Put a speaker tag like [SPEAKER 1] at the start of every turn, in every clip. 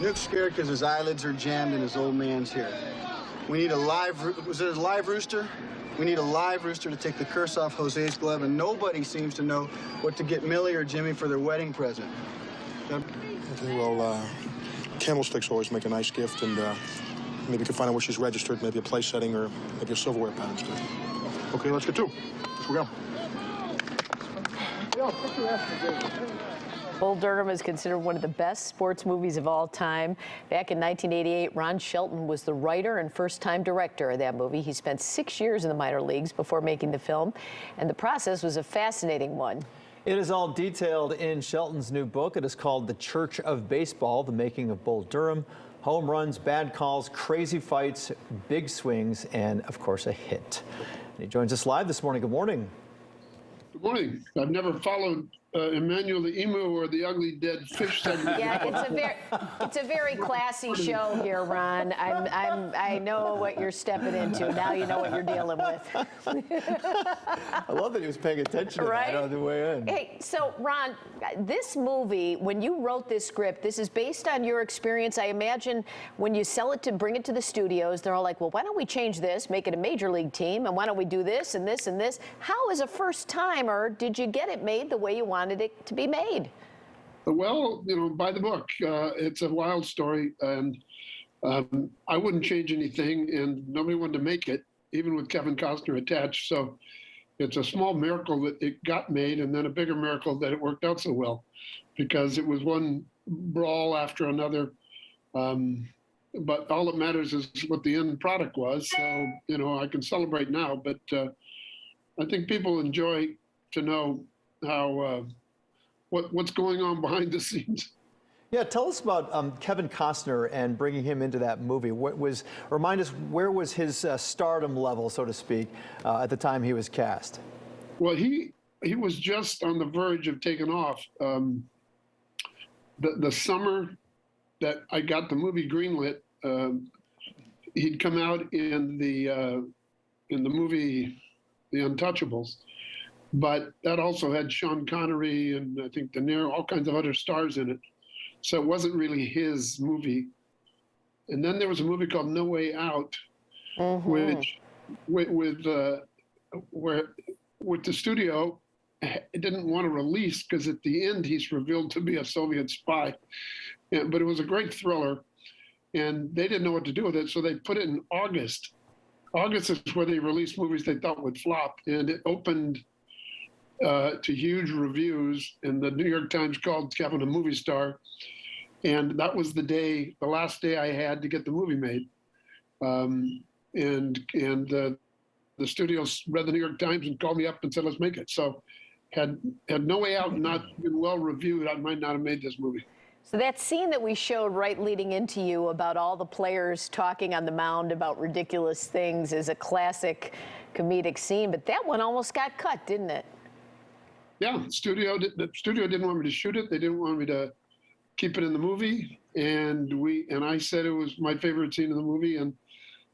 [SPEAKER 1] Nook's scared because his eyelids are jammed and his old man's here. We need a live, was it a live rooster? We need a live rooster to take the curse off Jose's glove, and nobody seems to know what to get Millie or Jimmy for their wedding present.
[SPEAKER 2] Okay, well, candlesticks always make a nice gift, and maybe you can find out where she's registered, maybe a place setting or maybe a silverware pattern. Okay, let's get to it. Here we go.
[SPEAKER 3] Bull Durham is considered one of the best sports movies of all time. Back in 1988, Ron Shelton was the writer and first-time director of that movie. He spent 6 years in the minor leagues before making the film, and the process was a fascinating one.
[SPEAKER 4] It is all detailed in Shelton's new book. It is called The Church of Baseball, The Making of Bull Durham. Home runs, bad calls, crazy fights, big swings, and, of course, a hit. And he joins us live this morning. Good morning.
[SPEAKER 5] Good morning. I've never followed Emmanuel the Emu or the Ugly Dead Fish segment.
[SPEAKER 3] Yeah, it's a very classy show here, Ron. I know what you're stepping into. Now you know what you're dealing with.
[SPEAKER 4] I love that he was paying attention to
[SPEAKER 3] Right?
[SPEAKER 4] that on the way in.
[SPEAKER 3] Hey, so Ron, this movie, when you wrote this script, this is based on your experience. I imagine when you sell it to bring it to the studios, they're all like, well, why don't we change this, make it a major league team, and why don't we do this and this and this? How, as a first timer, did you get it made the way you wanted it to be made?
[SPEAKER 5] Well, you know, by the book. It's a wild story, and I wouldn't change anything, and nobody wanted to make it, even with Kevin Costner attached. So it's a small miracle that it got made, and then a bigger miracle that it worked out so well, because it was one brawl after another. But all that matters is what the end product was. So, you know, I can celebrate now, but I think people enjoy to know how what's going on behind the scenes.
[SPEAKER 4] Yeah, tell us about Kevin Costner and bringing him into that movie. Remind us, where was his stardom level, so to speak, at the time he was cast?
[SPEAKER 5] Well, he was just on the verge of taking off. The summer that I got the movie greenlit, he'd come out in the movie The Untouchables. But that also had Sean Connery and I think De Niro, all kinds of other stars in it. So it wasn't really his movie. And then there was a movie called No Way Out, which with the studio it didn't want to release because at the end he's revealed to be a Soviet spy. But it was a great thriller, and they didn't know what to do with it, so they put it in August. August is where they released movies they thought would flop, and it opened to huge reviews, and the New York Times called Kevin a movie star. And that was the last day I had to get the movie made. The studios read the New York Times and called me up and said, let's make it. So had No Way Out not been well reviewed, I might not have made this movie.
[SPEAKER 3] So that scene that we showed right leading into you about all the players talking on the mound about ridiculous things is a classic comedic scene, but that one almost got cut, didn't it?
[SPEAKER 5] Yeah, the studio didn't want me to shoot it. They didn't want me to keep it in the movie, and I said it was my favorite scene in the movie, and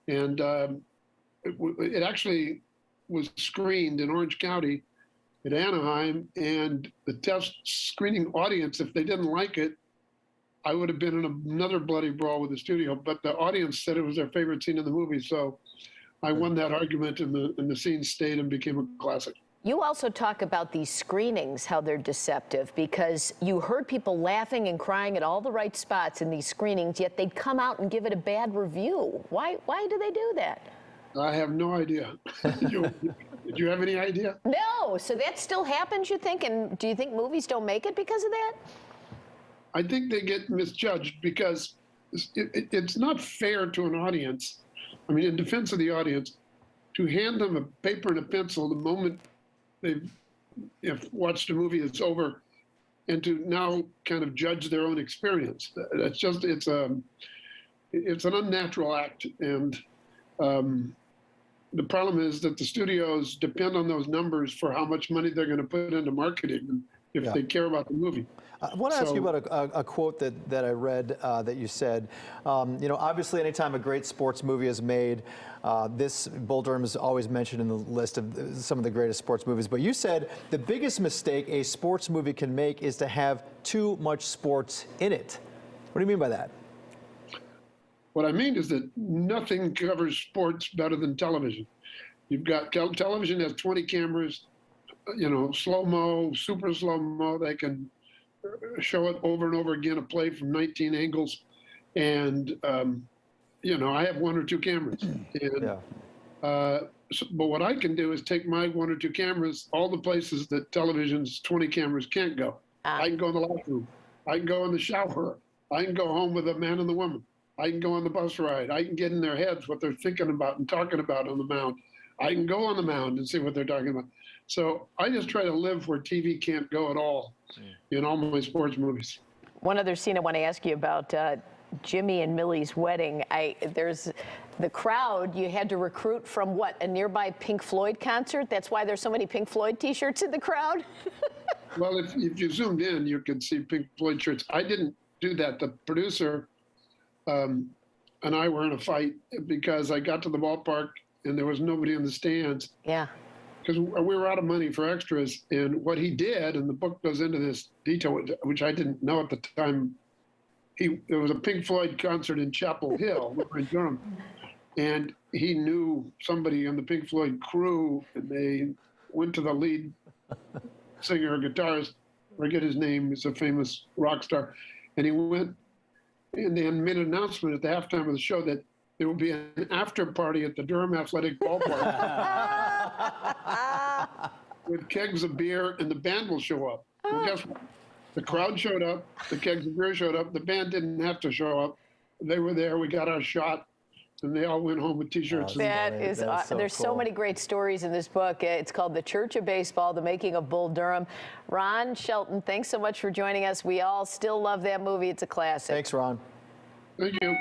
[SPEAKER 5] it actually was screened in Orange County at Anaheim, and the test screening audience, if they didn't like it, I would have been in another bloody brawl with the studio. But the audience said it was their favorite scene in the movie, so I won that argument, and the scene stayed and became a classic.
[SPEAKER 3] You also talk about these screenings, how they're deceptive, because you heard people laughing and crying at all the right spots in these screenings, yet they'd come out and give it a bad review. Why do they do that?
[SPEAKER 5] I have no idea. Do you have any idea?
[SPEAKER 3] No. So that still happens, you think? And do you think movies don't make it because of that?
[SPEAKER 5] I think they get misjudged because it's not fair to an audience. I mean, in defense of the audience, to hand them a paper and a pencil the moment they've watched a movie that's over, and to now kind of judge their own experience. It's an unnatural act, and the problem is that the studios depend on those numbers for how much money they're going to put into marketing if they care about the movie.
[SPEAKER 4] I want to ask you about a quote that I read that you said. You know, obviously, anytime a great sports movie is made, this Bull Durham is always mentioned in the list of some of the greatest sports movies. But you said the biggest mistake a sports movie can make is to have too much sports in it. What do you mean by that?
[SPEAKER 5] What I mean is that nothing covers sports better than television. You've got television has 20 cameras, slow-mo, super slow-mo. They can show it over and over again, a play from 19 angles. And, I have 1 or 2 cameras. And,
[SPEAKER 4] Yeah.
[SPEAKER 5] but what I can do is take my 1 or 2 cameras, all the places that television's 20 cameras can't go. I can go in the locker room. I can go in the shower. I can go home with a man and the woman. I can go on the bus ride. I can get in their heads what they're thinking about and talking about on the mound. I can go on the mound and see what they're talking about. So I just try to live where TV can't go at all in all my sports movies.
[SPEAKER 3] One other scene I want to ask you about, Jimmy and Millie's wedding. There's the crowd you had to recruit from what, a nearby Pink Floyd concert? That's why there's so many Pink Floyd t-shirts in the crowd?
[SPEAKER 5] Well, if you zoomed in, you could see Pink Floyd shirts. I didn't do that. The producer and I were in a fight because I got to the ballpark and there was nobody in the stands.
[SPEAKER 3] Yeah.
[SPEAKER 5] Because we were out of money for extras. And what he did, and the book goes into this detail, which I didn't know at the time, there was a Pink Floyd concert in Chapel Hill, we were in Durham, and he knew somebody on the Pink Floyd crew, and they went to the lead singer or guitarist, I forget his name, he's a famous rock star, and he went and then made an announcement at the halftime of the show that there will be an after party at the Durham Athletic Ballpark with kegs of beer, and the band will show up. Well, guess what? The crowd showed up, the kegs of beer showed up, the band didn't have to show up. They were there, we got our shot, and they all went home with t-shirts.
[SPEAKER 3] There's so many great stories in this book. It's called The Church of Baseball, The Making of Bull Durham. Ron Shelton, thanks so much for joining us. We all still love that movie. It's a classic.
[SPEAKER 4] Thanks, Ron.
[SPEAKER 5] Thank you.